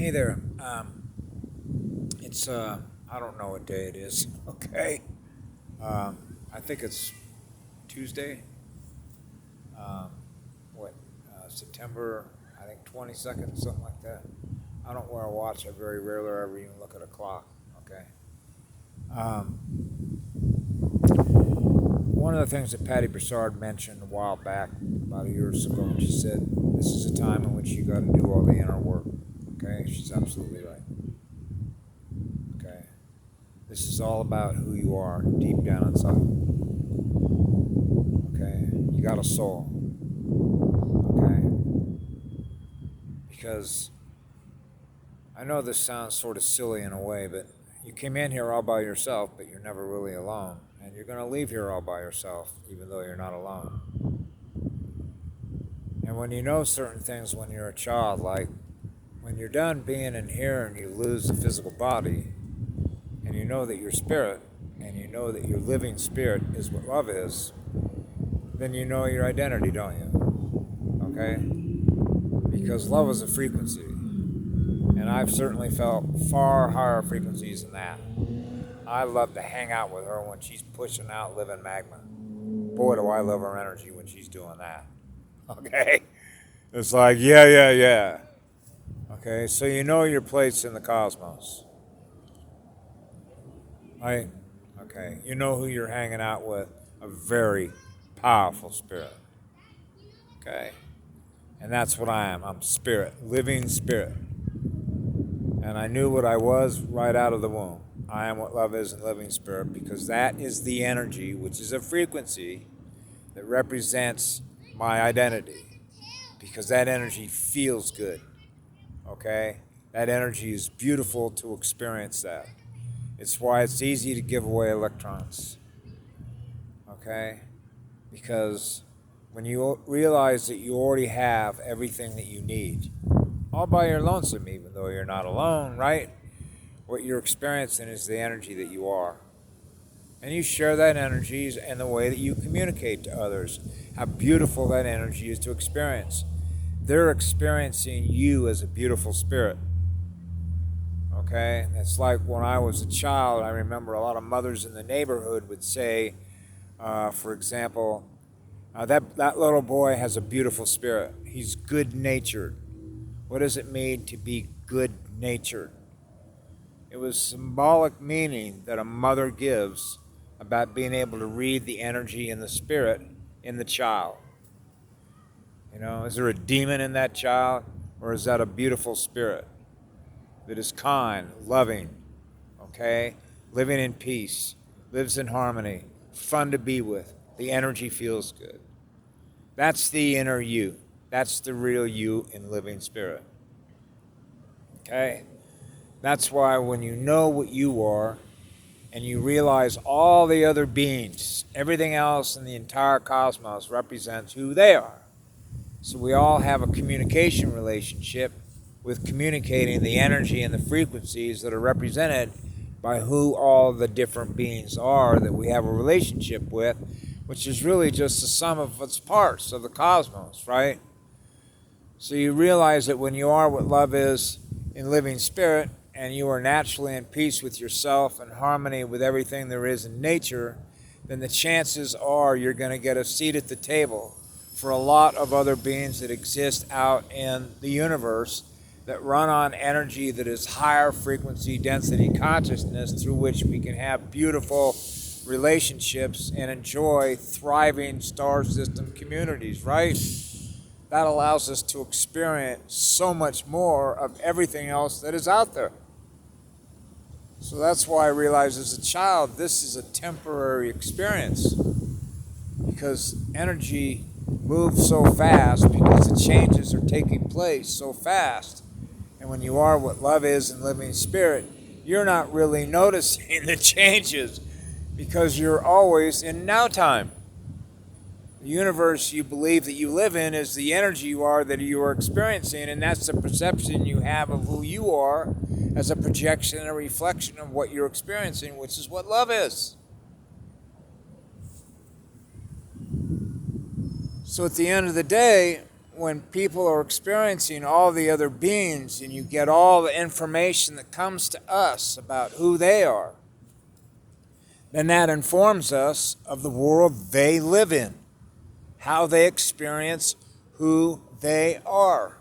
Hey there. It's I don't know what day it is. Okay. I think it's Tuesday. Um, what September? I think 22nd, something like that. I don't wear a watch. I very rarely ever even look at a clock. Okay. Um, One of the things that Patty Broussard mentioned a while back, about a year or so ago, she said, "This is a time in which you got to do all the inner work." Okay, she's absolutely right. Okay. This is all about who you are deep down inside. Okay. You got a soul. Okay. Because I know this sounds sort of silly in a way, but you came in here all by yourself, but you're never really alone. And you're going to leave here all by yourself, even though you're not alone. And when you know certain things when you're a child, like when you're done being in here and you lose the physical body, and you know that your spirit, and you know that your living spirit is what love is, then you know your identity, don't you? Okay? Because love is a frequency. And I've certainly felt far higher frequencies than that. I love to hang out with her when she's pushing out living magma. Boy, do I love her energy when she's doing that. Okay? It's like, yeah. Okay, so you know your place in the cosmos. Right? Okay, you know who you're hanging out with. A very powerful spirit. Okay? And that's what I am. I'm spirit, living spirit. And I knew what I was right out of the womb. I am what love is in living spirit, because that is the energy, which is a frequency that represents my identity. Because that energy feels good. Okay? That energy is beautiful to experience that. It's why it's easy to give away electrons. Okay? Because when you realize that you already have everything that you need, all by your lonesome, even though you're not alone, right? What you're experiencing is the energy that you are. And you share that energy in the way that you communicate to others. How beautiful that energy is to experience. They're experiencing you as a beautiful spirit. Okay? It's like when I was a child, I remember a lot of mothers in the neighborhood would say, for example, that little boy has a beautiful spirit. He's good-natured. What does it mean to be good-natured? It was symbolic meaning that a mother gives about being able to read the energy and the spirit in the child. You know, is there a demon in that child, or is that a beautiful spirit that is kind, loving, okay, living in peace, lives in harmony, fun to be with, the energy feels good. That's the inner you. That's the real you in living spirit. Okay? That's why when you know what you are and you realize all the other beings, everything else in the entire cosmos represents who they are. So we all have a communication relationship with communicating the energy and the frequencies that are represented by who all the different beings are that we have a relationship with, which is really just the sum of its parts of the cosmos, right? So you realize that when you are what love is in living spirit, and you are naturally in peace with yourself and harmony with everything there is in nature, then the chances are you're going to get a seat at the table for a lot of other beings that exist out in the universe that run on energy that is higher frequency density consciousness, through which we can have beautiful relationships and enjoy thriving star system communities, right? That allows us to experience so much more of everything else that is out there. So that's why I realized as a child, this is a temporary experience, because energy moves so fast, because the changes are taking place so fast. And when you are what love is in living spirit, you're not really noticing the changes, because you're always in now time. The universe you believe that you live in is the energy you are that you are experiencing, and that's the perception you have of who you are as a projection and a reflection of what you're experiencing, which is what love is. So at the end of the day, when people are experiencing all the other beings and you get all the information that comes to us about who they are, then that informs us of the world they live in, how they experience who they are.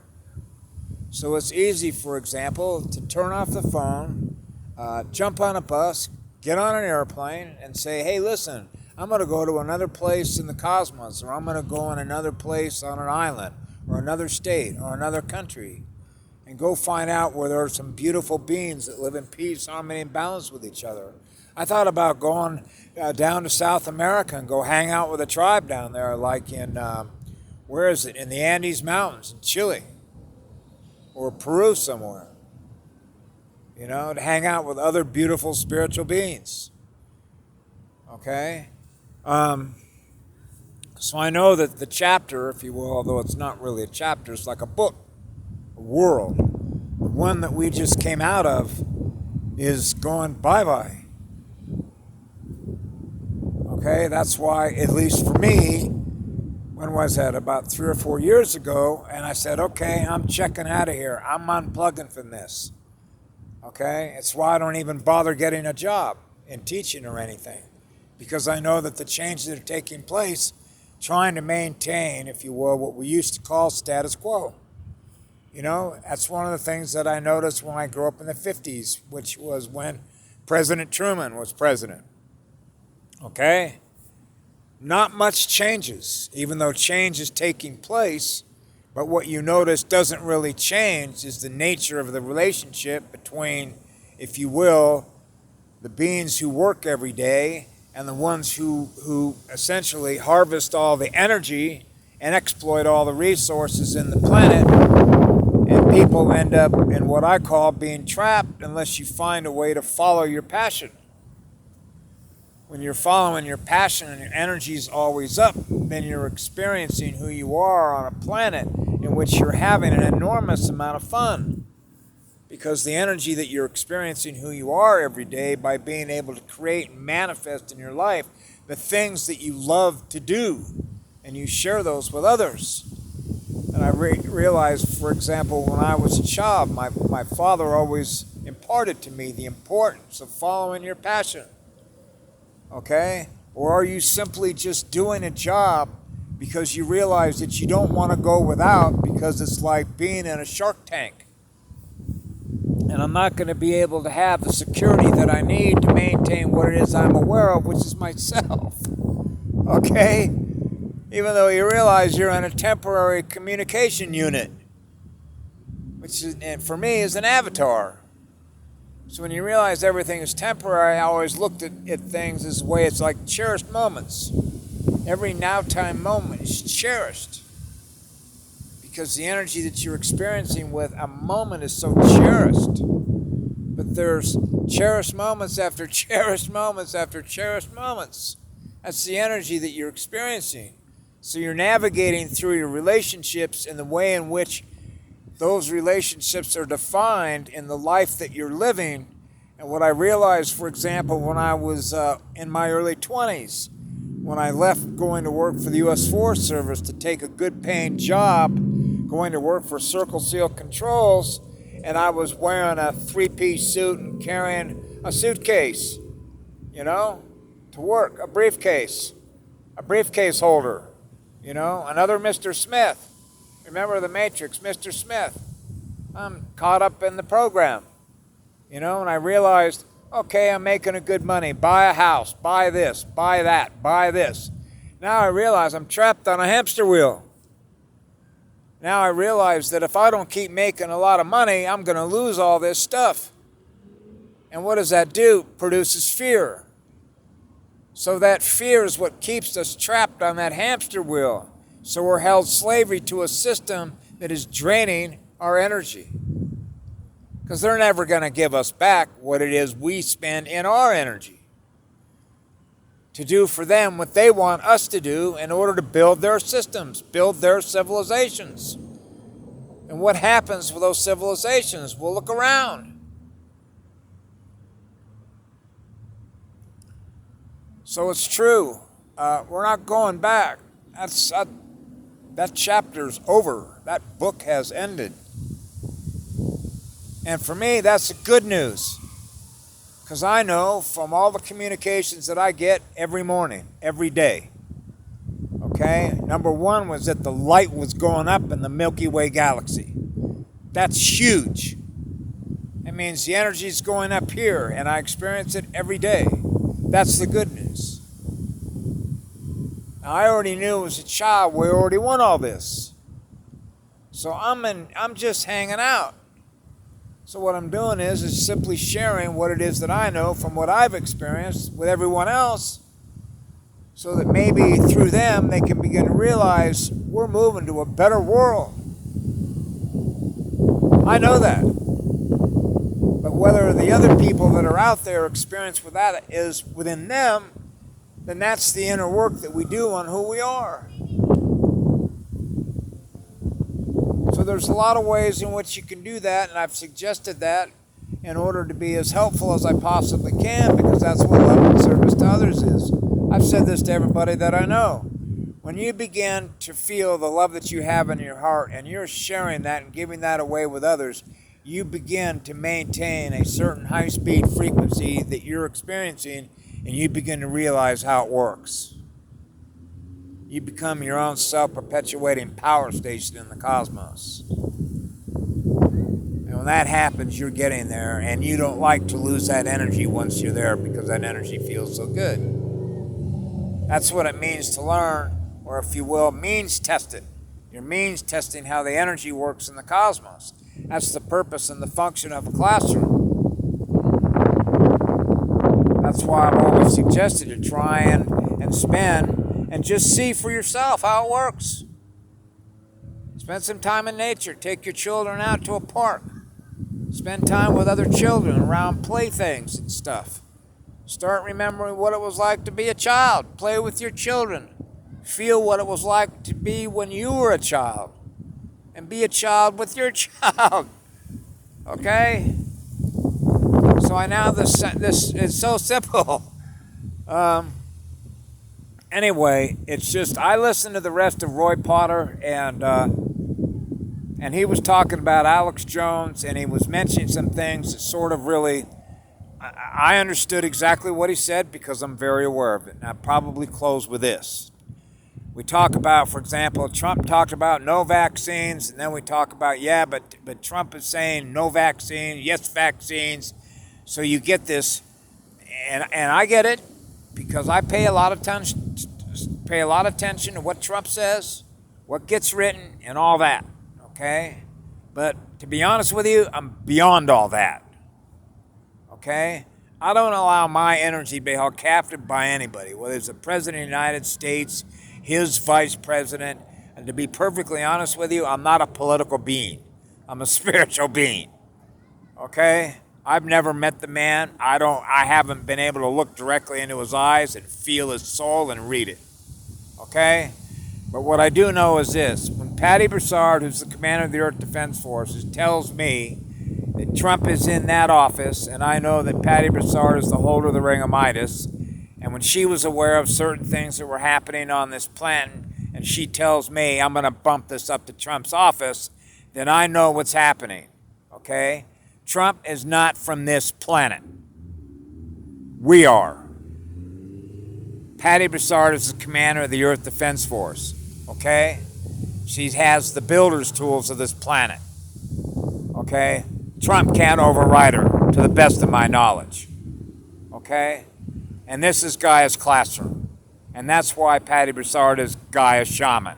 So it's easy, for example, to turn off the phone, jump on a bus, get on an airplane, and say, hey, listen, I'm going to go to another place in the cosmos, or I'm going to go in another place on an island, or another state, or another country, and go find out where there are some beautiful beings that live in peace, harmony, and balance with each other. I thought about going down to South America and go hang out with a tribe down there, like in, where is it, in the Andes Mountains in Chile, or Peru somewhere, to hang out with other beautiful spiritual beings. Okay? So I know that the chapter, if you will, although it's not really a chapter, it's like a book, a world. The one that we just came out of is going bye-bye. Okay? That's why, at least for me, when was that? About 3 or 4 years ago, and I said, okay, I'm checking out of here. I'm unplugging from this. Okay? It's why I don't even bother getting a job in teaching or anything, because I know that the changes that are taking place, trying to maintain, if you will, what we used to call status quo. That's one of the things that I noticed when I grew up in the 50s, which was when President Truman was president. Okay? Not much changes, even though change is taking place, but what you notice doesn't really change is the nature of the relationship between, if you will, the beings who work every day and the ones who essentially harvest all the energy and exploit all the resources in the planet. And people end up in what I call being trapped unless you find a way to follow your passion. When you're following your passion and your energy is always up, then you're experiencing who you are on a planet in which you're having an enormous amount of fun. Because the energy that you're experiencing who you are every day by being able to create and manifest in your life the things that you love to do, and you share those with others. And I realized, for example, when I was a child, my father always imparted to me the importance of following your passion. Okay? Or are you simply just doing a job because you realize that you don't want to go without, because it's like being in a shark tank? And I'm not going to be able to have the security that I need to maintain what it is I'm aware of, which is myself. Okay? Even though you realize you're in a temporary communication unit, which is, and for me, is an avatar. So when you realize everything is temporary, I always looked at things as a way, it's like cherished moments. Every now-time moment is cherished, because the energy that you're experiencing with a moment is so cherished. But there's cherished moments after cherished moments after cherished moments. That's the energy that you're experiencing. So you're navigating through your relationships in the way in which those relationships are defined in the life that you're living. And what I realized, for example, when I was in my early 20s, when I left going to work for the U.S. Forest Service to take a good paying job, going to work for Circle Seal Controls, and I was wearing a 3-piece suit and carrying a suitcase, to work, a briefcase holder, another Mr. Smith. Remember the Matrix, Mr. Smith. I'm caught up in the program, and I realized, okay, I'm making a good money. Buy a house, buy this, buy that, buy this. Now I realize I'm trapped on a hamster wheel. Now I realize that if I don't keep making a lot of money, I'm going to lose all this stuff. And what does that do? Produces fear. So that fear is what keeps us trapped on that hamster wheel. So we're held slavery to a system that is draining our energy. Because they're never going to give us back what it is we spend in our energy to do for them what they want us to do in order to build their systems, build their civilizations. And what happens with those civilizations? We'll look around. So it's true. We're not going back. That chapter's over. That book has ended. And for me, that's good news. Because I know from all the communications that I get every morning, every day, okay, number one was that the light was going up in the Milky Way galaxy. That's huge. It means the energy is going up here, and I experience it every day. That's the good news. Now, I already knew as a child we already won all this. So I'm just hanging out. So what I'm doing is simply sharing what it is that I know from what I've experienced with everyone else, so that maybe through them they can begin to realize we're moving to a better world. I know that. But whether the other people that are out there experience with that is within them, then that's the inner work that we do on who we are. So there's a lot of ways in which you can do that, and I've suggested that in order to be as helpful as I possibly can, because that's what love and service to others is. I've said this to everybody that I know. When you begin to feel the love that you have in your heart and you're sharing that and giving that away with others, you begin to maintain a certain high-speed frequency that you're experiencing, and you begin to realize how it works. You become your own self-perpetuating power station in the cosmos. And when that happens, you're getting there, and you don't like to lose that energy once you're there, because that energy feels so good. That's what it means to learn, or if you will, means test it. You're means testing how the energy works in the cosmos. That's the purpose and the function of a classroom. That's why I've always suggested to try and spend and just see for yourself how it works. Spend some time in nature. Take your children out to a park. Spend time with other children around playthings and stuff. Start remembering what it was like to be a child. Play with your children. Feel what it was like to be when you were a child. And be a child with your child. Okay? So I know this is so simple. Anyway, it's just I listened to the rest of Roy Potter, and he was talking about Alex Jones, and he was mentioning some things that sort of really I understood exactly what he said, because I'm very aware of it. And I'll probably close with this. We talk about, for example, Trump talked about no vaccines, and then we talk about, but Trump is saying no vaccine, yes vaccines. So you get this, and I get it, because I pay a lot of attention to what Trump says, what gets written, and all that, okay? But to be honest with you, I'm beyond all that, okay? I don't allow my energy to be held captive by anybody, whether it's the President of the United States, his vice president, and to be perfectly honest with you, I'm not a political being. I'm a spiritual being, okay? I've never met the man. I haven't been able to look directly into his eyes and feel his soul and read it. Okay? But what I do know is this. When Patty Broussard, who's the commander of the Earth Defense Forces, tells me that Trump is in that office, and I know that Patty Broussard is the holder of the Ring of Midas, and when she was aware of certain things that were happening on this planet, and she tells me I'm going to bump this up to Trump's office, then I know what's happening. Okay? Trump is not from this planet. We are. Patty Broussard is the commander of the Earth Defense Force. Okay? She has the builder's tools of this planet. Okay? Trump can't override her, to the best of my knowledge. Okay? And this is Gaia's classroom. And that's why Patty Broussard is Gaia's shaman.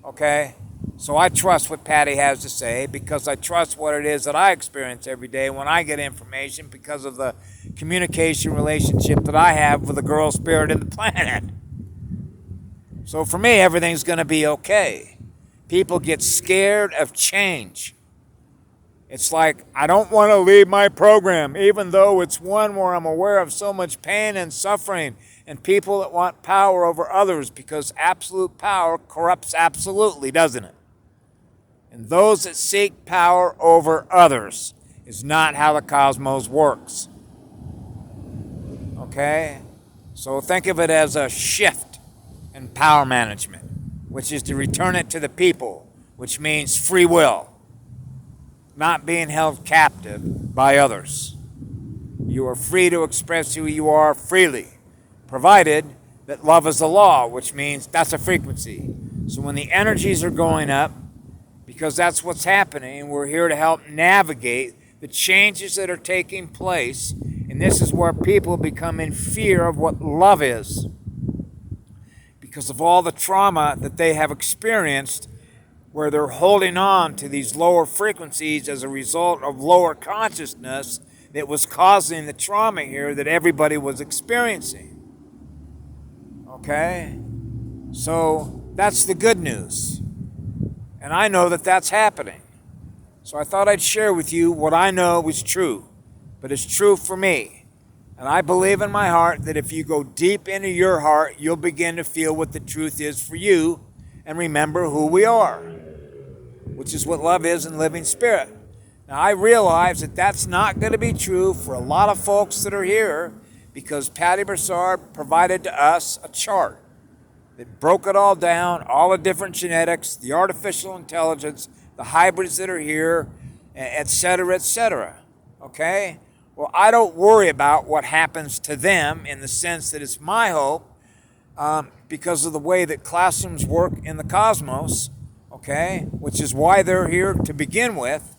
Okay? So I trust what Patty has to say, because I trust what it is that I experience every day when I get information, because of the communication relationship that I have with the girl spirit in the planet. So for me, everything's going to be okay. People get scared of change. It's like, I don't want to leave my program, even though it's one where I'm aware of so much pain and suffering and people that want power over others, because absolute power corrupts absolutely, doesn't it? And those that seek power over others is not how the cosmos works. Okay? So think of it as a shift in power management, which is to return it to the people, which means free will, not being held captive by others. You are free to express who you are freely, provided that love is the law, which means that's a frequency. So when the energies are going up, because that's what's happening, we're here to help navigate the changes that are taking place. And this is where people become in fear of what love is, because of all the trauma that they have experienced, where they're holding on to these lower frequencies as a result of lower consciousness that was causing the trauma here that everybody was experiencing. Okay? So that's the good news. And I know that that's happening. So I thought I'd share with you what I know is true, but it's true for me. And I believe in my heart that if you go deep into your heart, you'll begin to feel what the truth is for you and remember who we are, which is what love is in living spirit. Now, I realize that that's not going to be true for a lot of folks that are here, because Patty Broussard provided to us a chart that broke it all down, all the different genetics, the artificial intelligence, the hybrids that are here, et cetera, okay? Well, I don't worry about what happens to them in the sense that it's my hope, because of the way that classrooms work in the cosmos, okay, which is why they're here to begin with,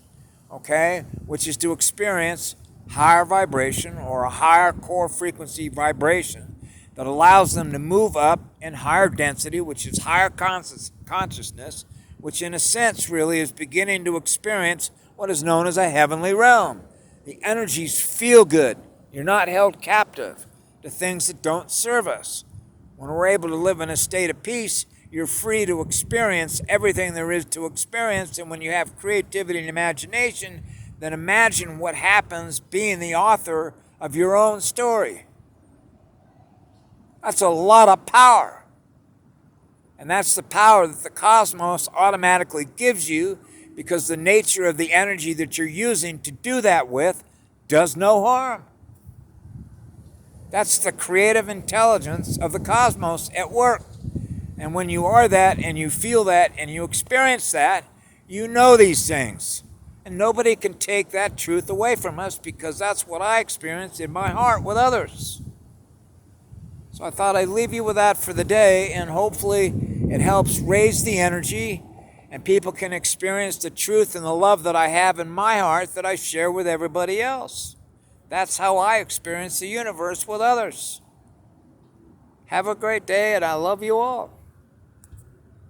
okay, which is to experience higher vibration or a higher core frequency vibration that allows them to move up in higher density, which is higher consciousness, which in a sense really is beginning to experience what is known as a heavenly realm. The energies feel good. You're not held captive to things that don't serve us. When we're able to live in a state of peace, you're free to experience everything there is to experience. And when you have creativity and imagination, then imagine what happens being the author of your own story. That's a lot of power. And that's the power that the cosmos automatically gives you, because the nature of the energy that you're using to do that with does no harm. That's the creative intelligence of the cosmos at work. And when you are that and you feel that and you experience that, you know these things. And nobody can take that truth away from us, because that's what I experience in my heart with others. So I thought I'd leave you with that for the day, and hopefully it helps raise the energy and people can experience the truth and the love that I have in my heart that I share with everybody else. That's how I experience the universe with others. Have a great day, and I love you all.